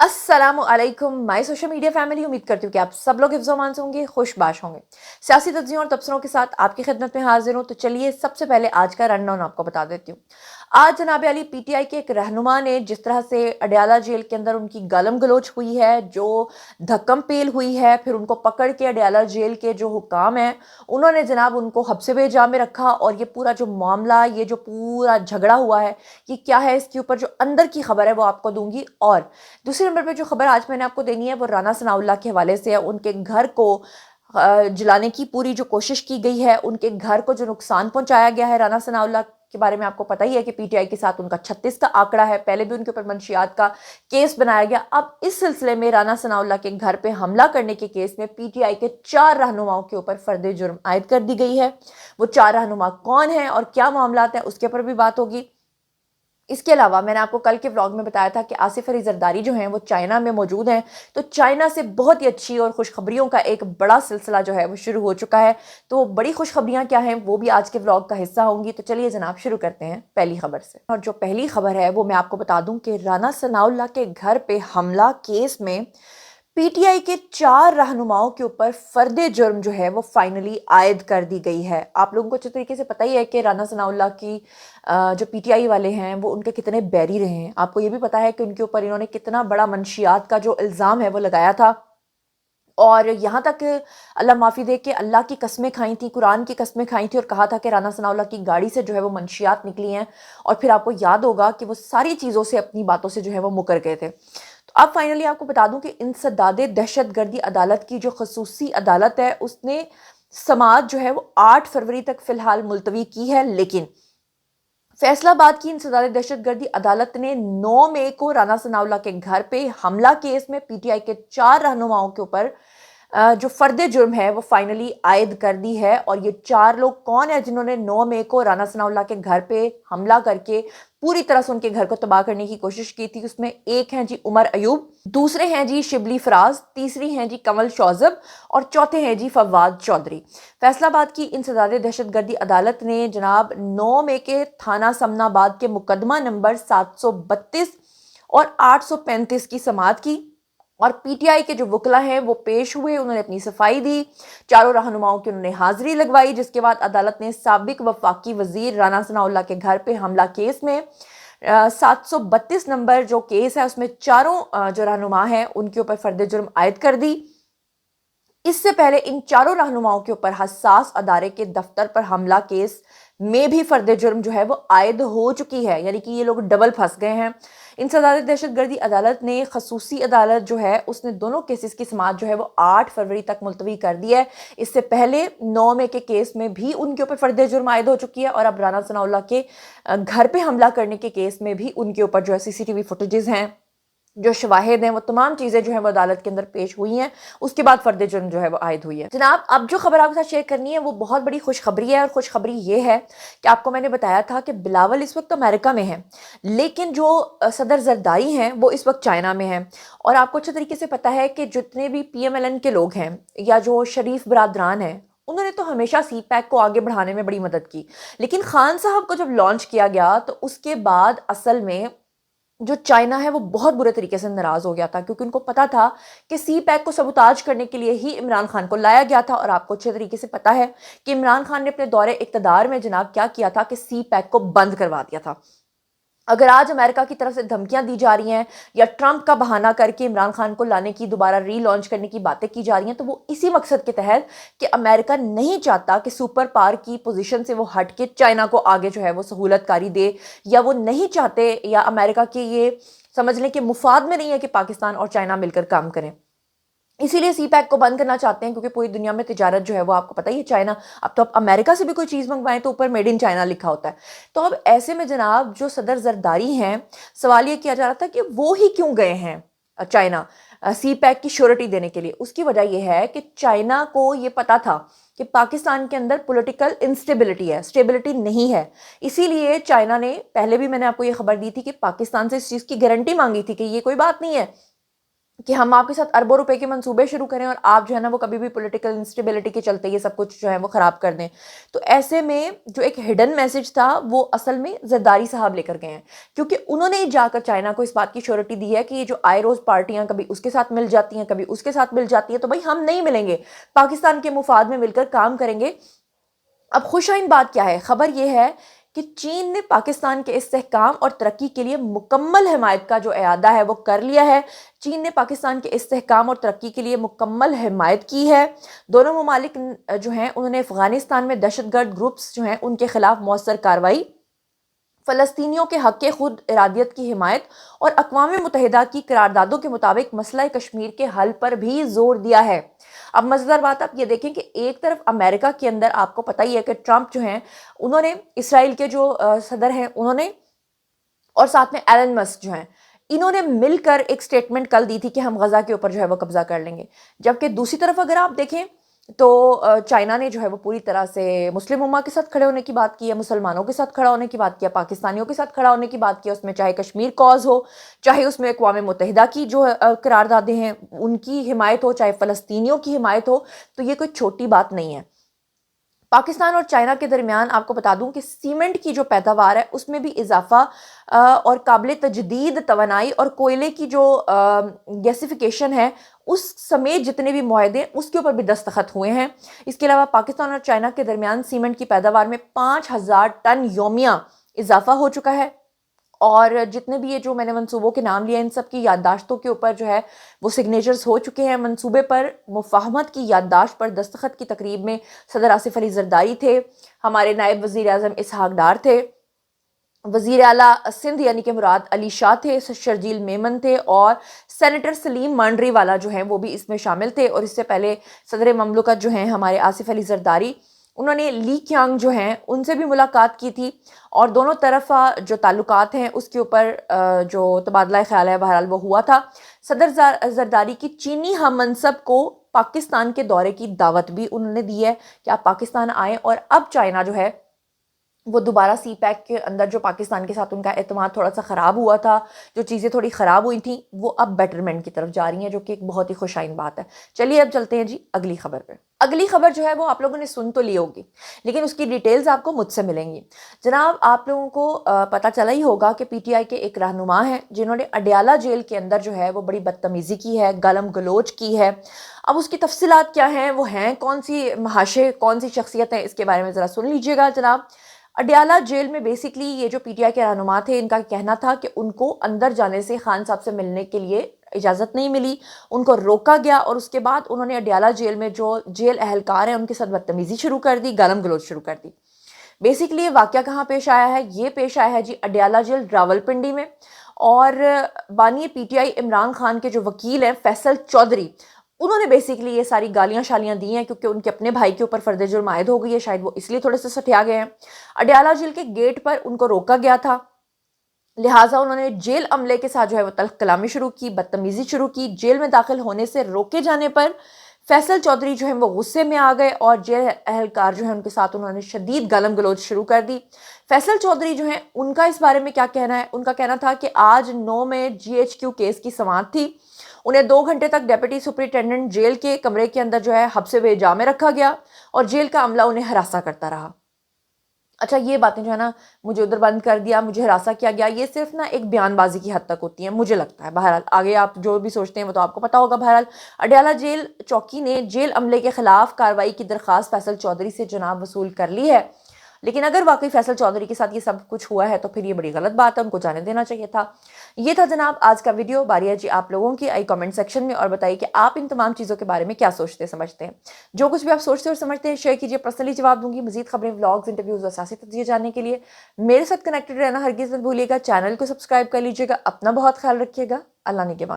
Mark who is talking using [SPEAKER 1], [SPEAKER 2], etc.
[SPEAKER 1] अस्सलाम वालेकुम my social media family. उम्मीद करती हूँ कि आप सब लोग हिफ्ज़ अमान से होंगे, खुशबाश होंगे। सियासी तज्ज़ियों और तबसरों के साथ आपकी खिदमत में हाजिर हूँ। तो चलिए सबसे पहले आज का रनडाउन आपको बता देती हूँ। आज जनाब अली पीटीआई के एक रहनुमा ने जिस तरह से अडयाला जेल के अंदर उनकी गालम गलोच हुई है, जो धक्कम पेल हुई है, फिर उनको पकड़ के अडयाला जेल के जो हुकाम हैं उन्होंने जनाब उनको हब्से बेजा में रखा। और ये पूरा जो मामला, ये जो पूरा झगड़ा हुआ है, ये क्या है, इसके ऊपर जो अंदर की खबर है वो आपको दूंगी। और दूसरे नंबर पे जो खबर आज मैंने आपको देनी है वो राना सनाउल्लाह के हवाले से है। उनके घर को जलाने की पूरी जो कोशिश की गई है, उनके घर को जो नुकसान पहुंचाया गया है, राना सनाउल्लाह के बारे में आपको पता ही है कि पीटीआई के साथ उनका 36 का आंकड़ा है। पहले भी उनके ऊपर मंशियात का केस बनाया गया। अब इस सिलसिले में राना सनाउल्लाह के घर पे हमला करने के केस में पीटीआई के 4 रहनुमाओं के ऊपर फर्द जुर्म आयद कर दी गई है। वो 4 रहनुमा कौन है और क्या मामला है उसके ऊपर भी बात होगी। इसके अलावा मैंने आपको कल के व्लॉग में बताया था कि आसिफ अली जरदारी जो हैं वो चाइना में मौजूद हैं। तो चाइना से बहुत ही अच्छी और खुशखबरियों का एक बड़ा सिलसिला जो है वो शुरू हो चुका है। तो बड़ी खुशखबरियां क्या हैं वो भी आज के व्लॉग का हिस्सा होंगी। तो चलिए जनाब शुरू करते हैं पहली खबर से। और जो पहली खबर है वो मैं आपको बता दूं कि राना सनाउल्लाह के घर पे हमला केस में पीटीआई के 4 रहनुमाओं के ऊपर फर्दे जुर्म जो है वो फाइनली आयद कर दी गई है। आप लोगों को अच्छे तरीके से पता ही है कि राना सनाउल्लाह की जो पीटीआई वाले हैं वो उनके कितने बैरी रहे हैं। आपको ये भी पता है कि उनके ऊपर इन्होंने कितना बड़ा मंशियात का जो इल्ज़ाम है वो लगाया था। और यहाँ तक अल्लाह माफ़ी दे के अल्लाह की कस्में खाई थी, कुरान की कस्में खाई थी और कहा था कि राना सनाउल्लाह की गाड़ी से जो है वो मंशियात निकली हैं। और फिर आपको याद होगा कि वो सारी चीज़ों से, अपनी बातों से जो है वो मुकर गए थे। तो अब फाइनली आपको बता दूं कि इंसदाद दहशत गर्दी अदालत की जो खसूसी अदालत है उसने समाअत जो है वो 8 फरवरी तक फिलहाल मुलतवी की है। लेकिन फैसलाबाद की इंसदाद दहशत गर्दी अदालत ने 9 मई को राना सनाउल्लाह के घर पे हमला केस में पीटीआई के 4 रहनुमाओं के ऊपर जो फर्दे जुर्म है वो फाइनली आयद कर दी है। और ये 4 लोग कौन है जिन्होंने 9 मई को राना सनाउल्लाह के घर पे हमला करके पूरी तरह से उनके घर को तबाह करने की कोशिश की थी। उसमें एक हैं जी उमर अयूब, दूसरे हैं जी शिबली फराज, तीसरी हैं जी कमल शौजब और चौथे हैं जी फवाद चौधरी। फैसलाबाद की इंसदाद दहशत गर्दी अदालत ने जनाब 9 मई के थाना समनाबाद के मुकदमा नंबर 732 और 835 की समाअत की। और पीटीआई के जो वकला हैं वो पेश हुए, उन्होंने अपनी सफाई दी, चारों रहनुमाओं की उन्होंने हाजिरी लगवाई। जिसके बाद अदालत ने साबिक वफाकी वजीर राना सनाउल्लाह के घर पे हमला केस में 732 नंबर जो केस है उसमें चारों जो रहनुमा हैं उनके ऊपर फर्द जुर्म आयद कर दी। इससे पहले इन चारों रहनुमाओं के ऊपर हसास अदारे के दफ्तर पर हमला केस में भी फर्द जुर्म जो है वो आयद हो चुकी है, यानी कि ये लोग डबल फंस गए हैं। इंसदाद दहशत गर्दी अदालत ने खसूसी अदालत जो है उसने दोनों केसेस की समाअत जो है वो 8 फरवरी तक मुलतवी कर दी है। इससे पहले 9 मई के केस में भी उनके ऊपर फर्द जुर्म आयद हो चुकी है। और अब राना सनाउल्लाह के घर पे हमला करने के केस में भी उनके ऊपर जो है सीसीटीवी फुटेजेस हैं, जो शवाहिद हैं, वो तमाम चीज़ें जो है वो अदालत के अंदर पेश हुई हैं। उसके बाद फर्द जुर्म जो है वो आयद हुई है। जनाब अब जो खबर आपके साथ शेयर करनी है वो बहुत बड़ी खुशखबरी है। और खुशखबरी ये है कि आपको मैंने बताया था कि बिलावल इस वक्त अमेरिका में है, लेकिन जो सदर जरदारी हैं वो इस वक्त चाइना में हैं। और आपको अच्छे तरीके से पता है कि जितने भी PMLN के लोग हैं या जो शरीफ बरादरान हैं उन्होंने तो हमेशा CPEC को आगे बढ़ाने में बड़ी मदद की। लेकिन खान साहब को जब लॉन्च किया गया तो उसके बाद असल में जो चाइना है वो बहुत बुरे तरीके से नाराज हो गया था, क्योंकि उनको पता था कि CPEC को सबूताज करने के लिए ही इमरान खान को लाया गया था। और आपको अच्छे तरीके से पता है कि इमरान खान ने अपने दौरे इक़्तिदार में जनाब क्या किया था कि CPEC को बंद करवा दिया था। अगर आज अमेरिका की तरफ से धमकियां दी जा रही हैं या ट्रंप का बहाना करके इमरान खान को लाने की, दोबारा रीलॉन्च करने की बातें की जा रही हैं, तो वो इसी मकसद के तहत कि अमेरिका नहीं चाहता कि सुपर पावर की पोजीशन से वो हट के चाइना को आगे जो है वो सहूलतकारी दे, या वो नहीं चाहते, या अमेरिका के ये समझ लें कि मुफाद में नहीं है कि पाकिस्तान और चाइना मिलकर काम करें। इसीलिए CPEC को बंद करना चाहते हैं, क्योंकि पूरी दुनिया में तिजारत जो है वो आपको पता ही है चाइना, अब तो आप अमेरिका से भी कोई चीज़ मंगवाएं तो ऊपर मेड इन चाइना लिखा होता है। तो अब ऐसे में जनाब जो सदर जरदारी हैं, सवाल ये किया जा रहा था कि वो ही क्यों गए हैं चाइना CPEC की श्योरिटी देने के लिए। उसकी वजह यह है कि चाइना को ये पता था कि पाकिस्तान के अंदर पॉलिटिकल इंस्टेबिलिटी है, स्टेबिलिटी नहीं है। इसीलिए चाइना ने, पहले भी मैंने आपको ये खबर दी थी कि पाकिस्तान से इस चीज़ की गारंटी मांगी थी कि ये कोई बात नहीं है कि हम आपके साथ अरबों रुपए के मंसूबे शुरू करें और आप जो है ना वो कभी भी पॉलिटिकल इंस्टेबिलिटी के चलते ये सब कुछ जो है वो ख़राब कर दें। तो ऐसे में जो एक हिडन मैसेज था वो असल में जरदारी साहब लेकर गए हैं, क्योंकि उन्होंने जाकर चाइना को इस बात की श्योरिटी दी है कि ये जो आए रोज़ पार्टियां कभी उसके साथ मिल जाती हैं, कभी उसके साथ मिल जाती हैं, तो भाई हम नहीं मिलेंगे, पाकिस्तान के मुफाद में मिलकर काम करेंगे। अब खुशाइन बात क्या है, खबर यह है कि चीन ने पाकिस्तान के इस्तेहकाम और तरक्की के लिए मुकम्मल हिमायत का जो इरादा है वो कर लिया है। चीन ने पाकिस्तान के इस्तेहकाम और तरक्की के लिए मुकम्मल हिमायत की है। दोनों ममालिक जो हैं उन्होंने अफ़गानिस्तान में दहशतगर्द ग्रुप्स जो हैं उनके खिलाफ मौसर कार्रवाई, फ़लस्तीनियों के हक़ खुद इरादियत की हिमायत और अक़वाम मुत्तहिदा की करारदादों के मुताबिक मसला कश्मीर के हल पर भी जोर दिया है। अब मज़ेदार बात आप ये देखें कि एक तरफ अमेरिका के अंदर आपको पता ही है कि ट्रंप जो हैं उन्होंने इसराइल के जो सदर हैं उन्होंने, और साथ में एलन मस्क जो हैं, इन्होंने मिलकर एक स्टेटमेंट कल दी थी कि हम गजा के ऊपर जो है वो कब्जा कर लेंगे। जबकि दूसरी तरफ अगर आप देखें तो चाइना ने जो है वो पूरी तरह से मुस्लिम उम्मा के साथ खड़े होने की बात की है, मुसलमानों के साथ खड़ा होने की बात की है, पाकिस्तानियों के साथ खड़ा होने की बात की है, उसमें चाहे कश्मीर कॉज हो, चाहे उसमें अक़वाम मुत्तहिदा की जो करारदादें हैं उनकी हिमायत हो, चाहे फ़लस्तीनियों की हिमायत हो। तो ये कोई छोटी बात नहीं है। पाकिस्तान और चाइना के दरमियान आपको बता दूं कि सीमेंट की जो पैदावार है उसमें भी इजाफा और काबिल तजदीद तवानाई और कोयले की जो गैसिफिकेशन है उस समेत जितने भी मुआहदे उसके ऊपर भी दस्तखत हुए हैं। इसके अलावा पाकिस्तान और चाइना के दरमियान सीमेंट की पैदावार में 5000 टन यौमिया इजाफा हो चुका है। और जितने भी ये जो मैंने मंसूबों के नाम लिए इन सब की याददाश्तों के ऊपर जो है वो सिग्नेचर्स हो चुके हैं। मंसूबे पर मुफाहमत की याददाश्त पर दस्तखत की तकरीब में सदर आसिफ अली जरदारी थे, हमारे नायब वज़ीर आज़म इसहाक डार थे, वज़ीर आला सिंध यानी कि मुराद अली शाह थे, शर्जील मेमन थे और सेनेटर सलीम मांडरी वाला जो हैं वो भी इसमें शामिल थे। और इससे पहले सदर ममलकत जो हैं हमारे आसिफ अली जरदारी, उन्होंने ली क्यांग जो हैं उनसे भी मुलाकात की थी और दोनों तरफा जो ताल्लुकात हैं उसके ऊपर जो तबादला ख्याल है बहरहाल वो हुआ था। सदर जरदारी की चीनी हम मनसब को पाकिस्तान के दौरे की दावत भी उन्होंने दी है कि आप पाकिस्तान आएँ। और अब चाइना जो है वो दोबारा सी पैक के अंदर जो पाकिस्तान के साथ उनका एतमाद थोड़ा सा ख़राब हुआ था, जो चीज़ें थोड़ी ख़राब हुई थी, वो अब बेटरमेंट की तरफ जा रही हैं, जो कि एक बहुत ही खुशाइन बात है। चलिए अब चलते हैं जी अगली खबर पे। अगली खबर जो है वो आप लोगों ने सुन तो ली होगी लेकिन उसकी डिटेल्स आपको मुझसे मिलेंगी। जनाब आप लोगों को पता चला ही होगा कि पीटीआई के एक रहनुमा हैं जिन्होंने अडयाला जेल के अंदर जो है वो बड़ी बदतमीज़ी की है, गालम गलोच की है। अब उसकी तफसीलात क्या हैं, वो हैं कौन सी महाशय, कौन सी शख्सियत हैं, इसके बारे में ज़रा सुन लीजिएगा। जनाब अडयाला जेल में बेसिकली ये जो पीटीआई के रहनुमा थे इनका कहना था कि उनको अंदर जाने से खान साहब से मिलने के लिए इजाज़त नहीं मिली, उनको रोका गया और उसके बाद उन्होंने अडयाला जेल में जो जेल अहलकार हैं उनके साथ बदतमीज़ी शुरू कर दी, गालम गलोच शुरू कर दी। बेसिकली ये वाक़या कहाँ पेश आया है, ये पेश आया है जी अडयाला जेल रावलपिंडी में। और बानी पीटीआई इमरान खान के जो वकील हैं फैसल चौधरी, उन्होंने बेसिकली ये सारी गालियां शालियां दी हैं क्योंकि उनके अपने भाई के ऊपर फर्द जुर्म आयद हो गई है, शायद वो इसलिए थोड़े से सठिया गए हैं। अडयाला जेल के गेट पर उनको रोका गया था, लिहाजा उन्होंने जेल अमले के साथ जो है वो तल्ख कलामी शुरू की, बदतमीज़ी शुरू की। जेल में दाखिल होने से रोके जाने पर फैसल चौधरी जो है वो गुस्से में आ गए और जेल अहलकार जो है उनके साथ उन्होंने शदीद गालम गलोच शुरू कर दी। फैसल चौधरी जो है उनका इस बारे में क्या कहना है, उनका कहना था कि आज 9 में GHQ केस की समाअत थी, उन्हें 2 घंटे तक डेप्यूटी सुपरिटेंडेंट जेल के कमरे के अंदर जो है हब्से बेजा में रखा गया और जेल का अमला उन्हें हरासा करता रहा। अच्छा ये बातें जो है ना, मुझे उधर बंद कर दिया, मुझे हरासा किया गया, ये सिर्फ ना एक बयानबाजी की हद तक होती है मुझे लगता है। बहरहाल आगे आप जो भी सोचते हैं वो तो आपको पता होगा। बहरहाल अडयाला जेल चौकी ने जेल अमले के खिलाफ कार्रवाई की दरख्वास्त फैसल चौधरी से जनाब वसूल कर ली है, लेकिन अगर वाकई फैसल चौधरी के साथ ये सब कुछ हुआ है तो फिर ये बड़ी गलत बात है, उनको जाने देना चाहिए था। ये था जनाब आज का वीडियो। बारी है जी आप लोगों की, आई कमेंट सेक्शन में और बताइए कि आप इन तमाम चीज़ों के बारे में क्या सोचते समझते हैं। जो कुछ भी आप सोचते और समझते हैं शेयर कीजिए, पर्सनली जवाब दूंगी। मजीद खबरें, व्लॉग्स, इंटरव्यूज और सियासी तज्ज़िये जानने के लिए मेरे साथ कनेक्टेड रहना हरगिज़ मत भूलिएगा। चैनल को सब्सक्राइब कर लीजिएगा। अपना बहुत ख्याल रखिएगा। अल्लाह निगहबान।